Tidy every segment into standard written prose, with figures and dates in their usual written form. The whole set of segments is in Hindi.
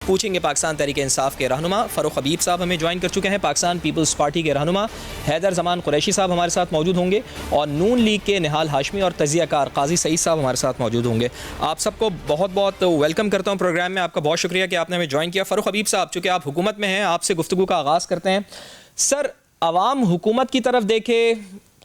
पूछेंगे पाकिस्तान तहरीक इंसाफ के रहनुमा फ़ारूक हबीब साहब हमें ज्वाइन कर चुके हैं। पाकिस्तान पीपल्स पार्टी के रहनुमा हैदर ज़मान कुरैशी साहब हमारे साथ मौजूद होंगे और नून लीग के निहाल हाशमी और तजियाकार काजी सईद साहब हमारे साथ मौजूद होंगे। आप सबको बहुत बहुत वेलकम करता हूँ प्रोग्राम में। आपका बहुत शुक्रिया कि आपने हमें ज्वाइन किया। फ़ारूक हबीब साहब, चूँकि आप हुकूमत में हैं, आपसे गुफ्तगू का आगाज़ करते हैं। सर, अवाम हुकूमत की तरफ देखे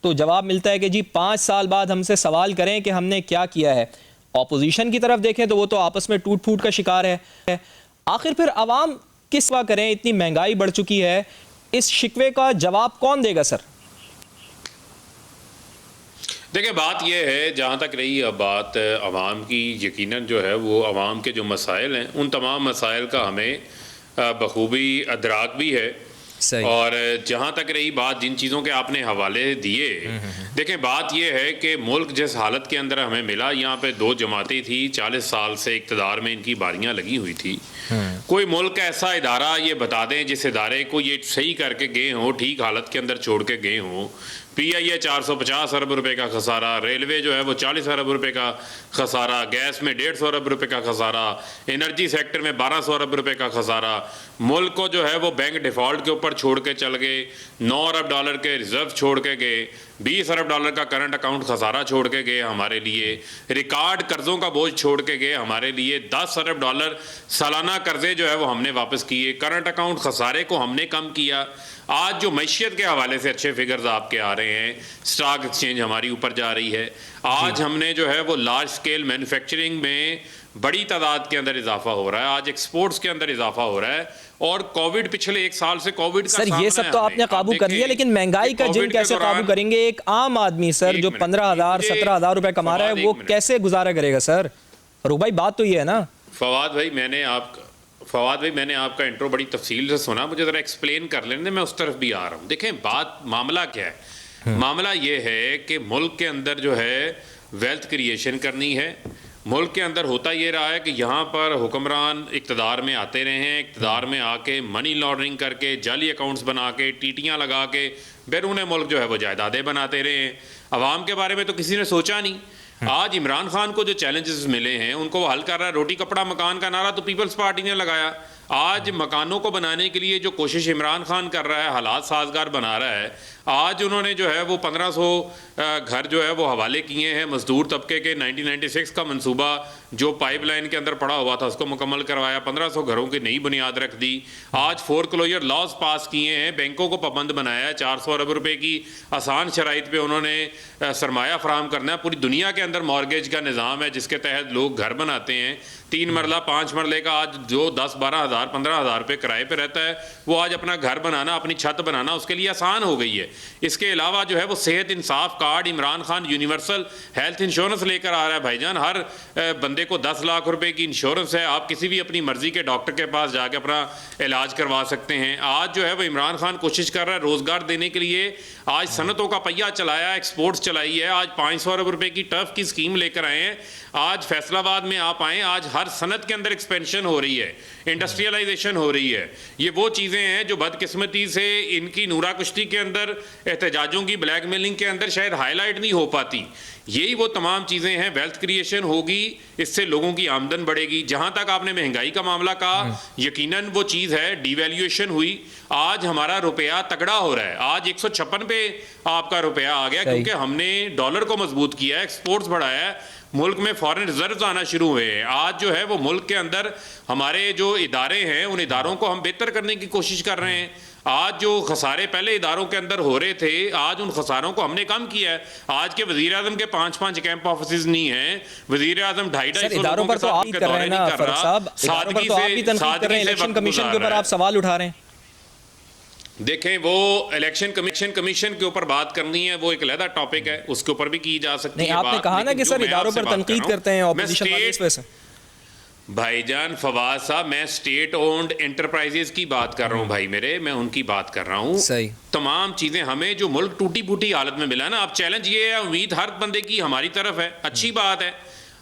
तो जवाब मिलता है कि जी 5 साल बाद हमसे सवाल करें कि हमने क्या किया है। ऑपोजिशन की तरफ देखें तो वो तो आपस में टूट फूट का शिकार है। आखिर फिर अवाम किस वा करें? इतनी महंगाई बढ़ चुकी है, इस शिकवे का जवाब कौन देगा सर? देखिए, बात यह है, जहाँ तक रही अब बात अवाम की, यकीनन जो है वो अवाम के जो मसाइल हैं उन तमाम मसाइल का हमें बखूबी अदराक भी है। और जहाँ तक रही बात जिन चीज़ों के आपने हवाले दिए, देखें बात यह है कि मुल्क जिस हालत के अंदर हमें मिला, यहाँ पे 2 जमातें थी, 40 साल से इक़्तिदार में इनकी बारियाँ लगी हुई थी। कोई मुल्क ऐसा इदारा ये बता दें जिस इदारे को ये सही करके गए हों, ठीक हालत के अंदर छोड़ के गए हों। PIA 450 अरब रुपए का खसारा, रेलवे जो है वो 40 अरब रुपए का खसारा, गैस में 150 अरब रुपए का खसारा, एनर्जी सेक्टर में 1200 अरब रुपए का खसारा। मुल्क को जो है वो बैंक डिफ़ॉल्ट के ऊपर छोड़ के चल गए, 9 अरब डॉलर के रिजर्व छोड़ के गए, 20 अरब डॉलर का करंट अकाउंट खसारा छोड़ के गए हमारे लिए, रिकॉर्ड कर्ज़ों का बोझ छोड़ के गए हमारे लिए, 10 अरब डॉलर सालाना कर्जे जो है वो हमने वापस किए, करंट अकाउंट खसारे को हमने कम किया। आज जो मैशियत के हवाले से अच्छे फिगर्स आपके आ रहे हैं, स्टॉक एक्सचेंज हमारी ऊपर जा रही है। आज हमने जो है वो लार्ज स्केल मैन्युफैक्चरिंग में बड़ी तादाद के अंदर इजाफा हो रहा है, आज एक्सपोर्ट्स के अंदर इजाफा हो रहा है। और कोविड, पिछले 1 साल से कोविड का सर ये सब तो आपने काबू कर लिया, लेकिन महंगाई का जिन कैसे काबू करेंगे? एक आम आदमी सर जो 15,000 17,000 रुपए कमा रहा है वो कैसे गुजारा करेगा सर? फरूक भाई, बात तो ये है ना। फवाद भाई, मैंने आपका इंट्रो बड़ी तफसील से सुना, मुझे ज़रा एक्सप्लेन कर लेने, मैं उस तरफ भी आ रहा हूँ। देखें बात, मामला क्या है? मामला ये है कि मुल्क के अंदर जो है वेल्थ क्रिएशन करनी है। मुल्क के अंदर होता ये रहा है कि यहाँ पर हुक्मरान इक़्तिदार में आते रहे हैं, इक़्तिदार में आके मनी लॉन्ड्रिंग करके, जाली अकाउंट्स बना के, टीटियाँ लगा के बैरून मुल्क जो है वो जायदादें बनाते रहे हैं। अवाम के बारे में तो किसी ने सोचा नहीं। आज इमरान खान को जो चैलेंजेस मिले हैं उनको वो हल कर रहा है। रोटी कपड़ा मकान का नारा तो पीपल्स पार्टी ने लगाया। आज मकानों को बनाने के लिए जो कोशिश इमरान खान कर रहा है, हालात साजगार बना रहा है। आज उन्होंने जो है वो 1500 घर जो है वो हवाले किए हैं मजदूर तबके के। 1996 का मंसूबा जो पाइपलाइन के अंदर पड़ा हुआ था उसको मुकम्मल करवाया, 1500 घरों की नई बुनियाद रख दी। आज फोरक्लोजर लॉज पास किए हैं, बैंकों को पाबंद बनाया है, 400 अरब रुपए की आसान शराइत पे उन्होंने सरमाया फराहम करना है। पूरी दुनिया के अंदर मॉर्गेज का निज़ाम है जिसके तहत लोग घर बनाते हैं। 3 मरला 5 मरले का आज जो 10-12 हज़ार 15 हज़ार रुपये किराए पे रहता है, वो आज अपना घर बनाना, अपनी छत बनाना उसके लिए आसान हो गई है। इसके अलावा जो है वो Sehat Insaf card, Imran Khan universal health insurance लेकर आ रहा है भाईजान। हर बंदे को 10 लाख रुपए की इंश्योरेंस है, आप किसी भी अपनी मर्जी के डॉक्टर के पास जाके अपना इलाज करवा सकते हैं। आज जो है वो इमरान खान कोशिश कर रहा है रोज़गार देने के लिए। आज सनतों का पहिया चलाया, एक्सपोर्ट्स चलाई है। आज 500 अरब रुपए की टर्फ की स्कीम लेकर आए हैं। आज फैसलाबाद में आप आएँ, आज हर सनत के अंदर एक्सपेंशन हो रही है, इंडस्ट्रियलाइजेशन हो रही है। ये वो चीज़ें हैं जो बदकिस्मती से इनकी नूरा कुश्ती के अंदर, एहतजाजों की ब्लैकमेलिंग के अंदर शायद हाईलाइट नहीं हो पाती। यही वो तमाम चीज़ें हैं। वेल्थ क्रिएशन होगी, इससे लोगों की आमदन बढ़ेगी। जहाँ तक आपने महंगाई का मामला कहा, यकीनन वो चीज़ है, डिवैल्यूएशन हुई। आज हमारा रुपया तगड़ा हो रहा है। आज 156 पे आपका रुपया आ गया क्योंकि हमने डॉलर को मजबूत किया है, एक्सपोर्ट्स बढ़ाया है, मुल्क में फॉरेन रिजर्व्स आना शुरू हुए हैं। आज जो है वो मुल्क के अंदर हमारे जो इदारे हैं उन इदारों को हम बेहतर करने की कोशिश कर रहे हैं। आज जो खसारे पहले इदारों के अंदर हो रहे थे, आज उन खसारों को हमने कम किया है। आज के वजीर आजम के 5-5 कैंप ऑफिस नहीं हैं, वजीर आजम 250 इदारों पर तो आप ही कर रहे हैं ना फरूक साहब, सादगी से इलेक्शन कमीशन के ऊपर आप सवाल उठा रहे हैं। देखें, वो इलेक्शन कमीशन के ऊपर बात करनी है, वो एक अलग टॉपिक है, उसके ऊपर भी की जा सकती है। आपने कहा ना कि सर इदारों पर तनकीद करते हैं ऑपोजिशन वाले, इस वजह से। भाईजान फवाद साहब, मैं स्टेट ओन्ड एंटरप्राइजेस की बात कर रहा हूँ भाई मेरे, मैं उनकी बात कर रहा हूँ। सही तमाम चीज़ें हमें जो मुल्क टूटी फूटी हालत में मिला ना, अब चैलेंज ये है, उम्मीद हर बंदे की हमारी तरफ है, अच्छी बात है।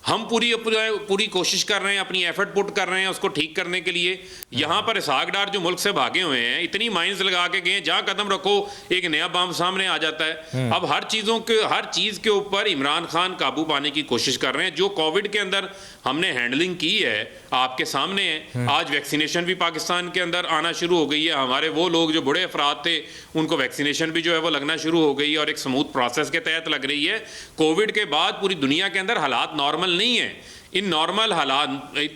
हम पूरी कोशिश कर रहे हैं, अपनी एफर्ट पुट कर रहे हैं उसको ठीक करने के लिए। यहाँ पर इसहाक डार जो मुल्क से भागे हुए हैं, इतनी माइंस लगा के गए, जहाँ कदम रखो एक नया बम सामने आ जाता है। अब हर चीज़ के ऊपर इमरान खान काबू पाने की कोशिश कर रहे हैं। जो कोविड के अंदर हमने हैंडलिंग की है आपके सामने है। आज वैक्सीनेशन भी पाकिस्तान के अंदर आना शुरू हो गई है। हमारे वो लोग जो बूढ़े अफराद थे उनको वैक्सीनेशन भी जो है वो लगना शुरू हो गई है और एक स्मूथ प्रोसेस के तहत लग रही है। कोविड के बाद पूरी दुनिया के अंदर हालात नॉर्मल नहीं है। इन नॉर्मल हालात,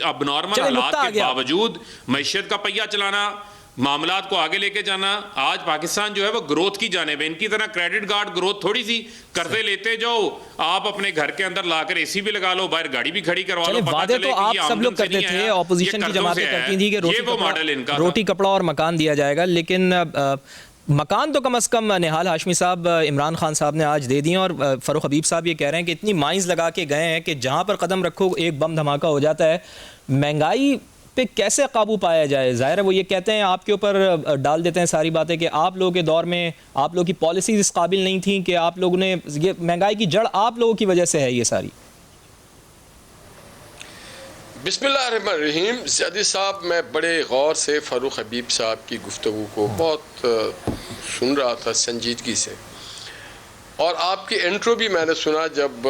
अब नॉर्मल हालात के बावजूद मैशत का पहिया चलाना, मामलात को आगे लेके जाना, आज पाकिस्तान जो है वो ग्रोथ की जानिब है। इनकी तरह क्रेडिट कार्ड ग्रोथ थोड़ी सी कर्जे लेते जाओ, आप अपने घर के अंदर लाकर एसी भी लगा लो, बाहर गाड़ी भी खड़ी करवा लो, पता चले तो आप सब लोग करते थे, ऑपोजिशन की जमातें करती थी कि रोटी कपड़ा और मकान दिया जाएगा, लेकिन मकान तो कम से कम निहाल हाशमी साहब इमरान खान साहब ने आज दे दिए। और फ़ारूक हबीब साहब ये कह रहे हैं कि इतनी माइंस लगा के गए हैं कि जहाँ पर कदम रखो एक बम धमाका हो जाता है। महंगाई पे कैसे काबू पाया जाए? ज़ाहिर है वो ये कहते हैं, आपके ऊपर डाल देते हैं सारी बातें कि आप लोगों के दौर में आप लोगों की पॉलिसीज इस काबिल नहीं थी कि आप लोगों ने ये महंगाई की जड़ आप लोगों की वजह से है ये सारी। बिस्मिल्लाहिर्रहमानिर्रहीम। ज़ियादी साहब, मैं बड़े गौर से फ़ारूक हबीब साहब की गुफ्तगू को बहुत सुन रहा था संजीदगी से, और आपकी इंट्रो भी मैंने सुना जब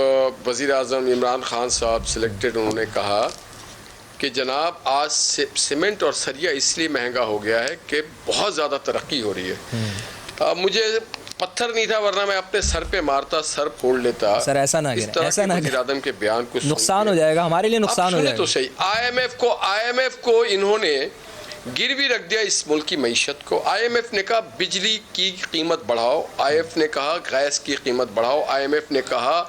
वज़ीर आज़म इमरान खान साहब सिलेक्टेड। उन्होंने कहा कि जनाब आज सीमेंट और सरिया इसलिए महंगा हो गया है कि बहुत ज़्यादा तरक्की हो रही है। मुझे पत्थर नहीं था, वरना मैं अपने सर पे मारता, सर फोड़ लेता। सर ऐसा ना करें, ऐसा ना करें, आदम के बयान को नुकसान हो जाएगा, हमारे लिए नुकसान हो जाएगा। तो सही, IMF को इन्होंने गिरवी रख दिया इस मुल्क की मईशत को। IMF ने कहा बिजली की कीमत बढ़ाओ, IMF ने कहा गैस की कीमत बढ़ाओ, IMF ने कहा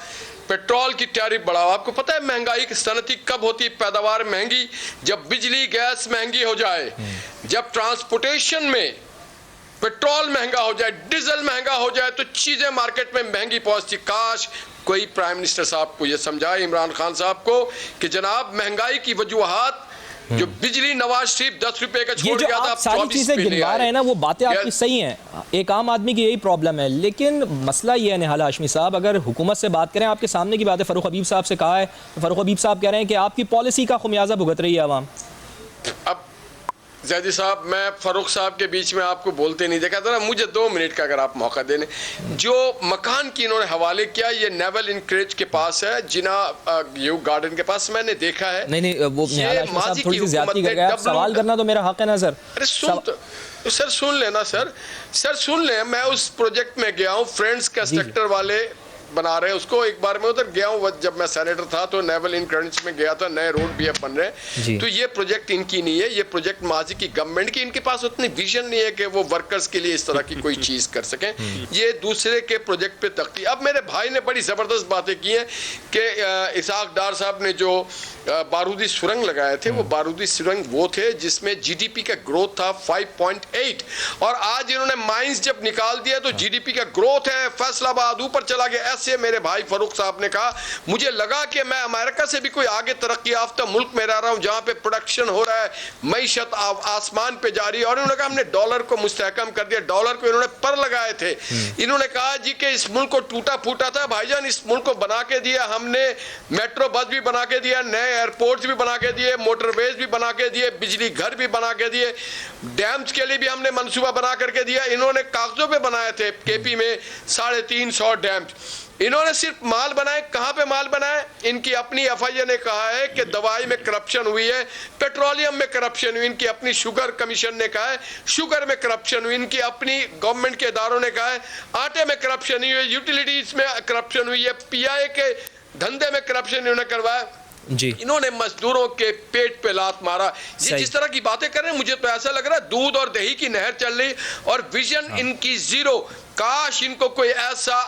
पेट्रोल की टैरिफ बढ़ाओ। आपको पता है महंगाई की सनती कब होती है, पैदावार महंगी, जब बिजली गैस महंगी हो जाए, जब ट्रांसपोर्टेशन में पेट्रोल महंगा हो जाए, डीजल महंगा हो जाए, तो चीजें मार्केट में महंगी पहुंचती। काश कोई प्राइम मिनिस्टर साहब को यह समझाए, इमरान खान साहब को, कि जनाब महंगाई की वजूहात जो बिजली नवाज शरीफ 10 रुपए का छोड़ गया था, सारी चीजें गिनवा रहे हैं ना, वो बातें आपकी सही हैं। एक आम आदमी की यही प्रॉब्लम है, लेकिन मसला ये है निहाल हाशमी साहब, अगर हुकूमत से बात करें, आपके सामने की बात है, फ़ारूक हबीब साहब से कहा है, फ़ारूक हबीब साहब कह रहे हैं कि आपकी पॉलिसी का खुमियाजा भुगत रही है आवाम। अब ज़ैदी साहब, मैं फ़ारूक साहब के बीच में आपको बोलते नहीं देखा था, मुझे 2 मिनट का अगर आप मौका देने। जो मकान की इन्होंने हवाले किया, ये नेवल इनक्रेज के पास है, जिना यू गार्डन के पास, मैंने देखा है। नहीं वो थोड़ी सी ज्यादती कर गए, सवाल करना तो मेरा हक है ना सर। अरे सर सुन लेना सर सुन ले। मैं उस प्रोजेक्ट में गया हूँ, फ्रेंड्स का सेक्टर वाले बना रहे हैं उसको। एक बार मैं उधर गया हूँ, जब मैं सेनेटर था तो नेवल इनक्रेज में गया था, नए रोड भी अब बन रहे हैं। तो ये प्रोजेक्ट इनकी नहीं है, ये प्रोजेक्ट माजी की गवर्नमेंट की। इनके पास उतनी विजन नहीं है कि वो वर्कर्स के लिए इस तरह की कोई चीज़ कर सकें। ये दूसरे के प्रोजेक्ट पे तख्ती। अब मेरे भाई ने बड़ी ज़बरदस्त बातें की हैं कि इसहाक डार साहब ने जो बारूदी सुरंग लगाए थे, वो बारूदी सुरंग वो थे जिसमें GDP का ग्रोथ था 5.8, और आज इन्होंने माइंस जब निकाल दिया तो GDP का ग्रोथ है फैसलाबाद ऊपर चला गया। ऐसे मेरे भाई फारूक साहब ने कहा, मुझे लगा कि मैं अमेरिका से भी कोई आगे तरक्की याफ्ता मुल्क में रह रहा हूं, जहां पे प्रोडक्शन हो रहा है, मईशत आसमान पे जा रही है। और इन्होंने कहा हमने डॉलर को मुस्तहकम कर दिया, डॉलर को इन्होंने पर लगाए थे। इन्होंने कहा जी कि इस मुल्क को टूटा फूटा था, भाईजान इस मुल्क को बना के दिया हमने, मेट्रो बस भी बना के दिया, नए एयरपोर्ट्स भी बना के दिए, मोटरवेज भी बना के दिए, बिजली घर भी बना के दिए, डैम्स के लिए भी हमने मंसूबा बना करके दिया। इन्होंने कागजों पे बनाए थे, KP में 350 डैम्स। इन्होंने सिर्फ माल बनाए, कहां पे माल बनाए? इनकी अपनी FIA ने कहा है कि दवाई में करप्शन हुई है, पेट्रोलियम में करप्शन हुई, इनकी अपनी शुगर कमीशन ने कहा है शुगर में करप्शन हुई, इनकी अपनी गवर्नमेंट के इदारों ने कहा है आटे में करप्शन हुई है, यूटिलिटीज में करप्शन हुई है, PI के धंधे में करप्शन इन्होंने करवाया जी। इन्होंने मजदूरों के पेट पे लात मारा। ये जिस तरह की बातें कर रहे हैं, मुझे तो ऐसा लग रहा है दूध और दही की नहर चल रही, और विजन इनकी जीरो। काश इनको कोई ऐसा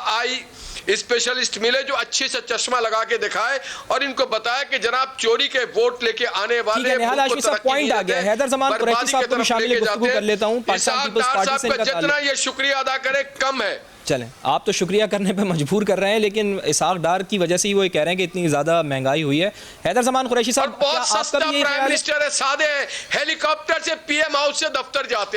स्पेशलिस्ट मिले जो अच्छे से चश्मा लगा के दिखाए और इनको बताए कि जनाब चोरी के वोट लेके आने वाले पॉइंट आ गया। हैदर जमान कुरैशी साहब को भी शामिल कर लेता हूं। पाकिस्तान पीपल्स पार्टी से जितना ये शुक्रिया अदा करे कम है। चलें, आप तो शुक्रिया करने पे मजबूर कर रहे हैं, लेकिन इसहाक डार की वजह से ही वो ये कह रहे हैं कि इतनी ज्यादा महंगाई हुई है। हैदर जमान कुरैशी साहब, बहुत सस्ता प्राइम मिनिस्टर है, सादे हैं, हेलीकॉप्टर से PM हाउस से दफ्तर जाते हैं।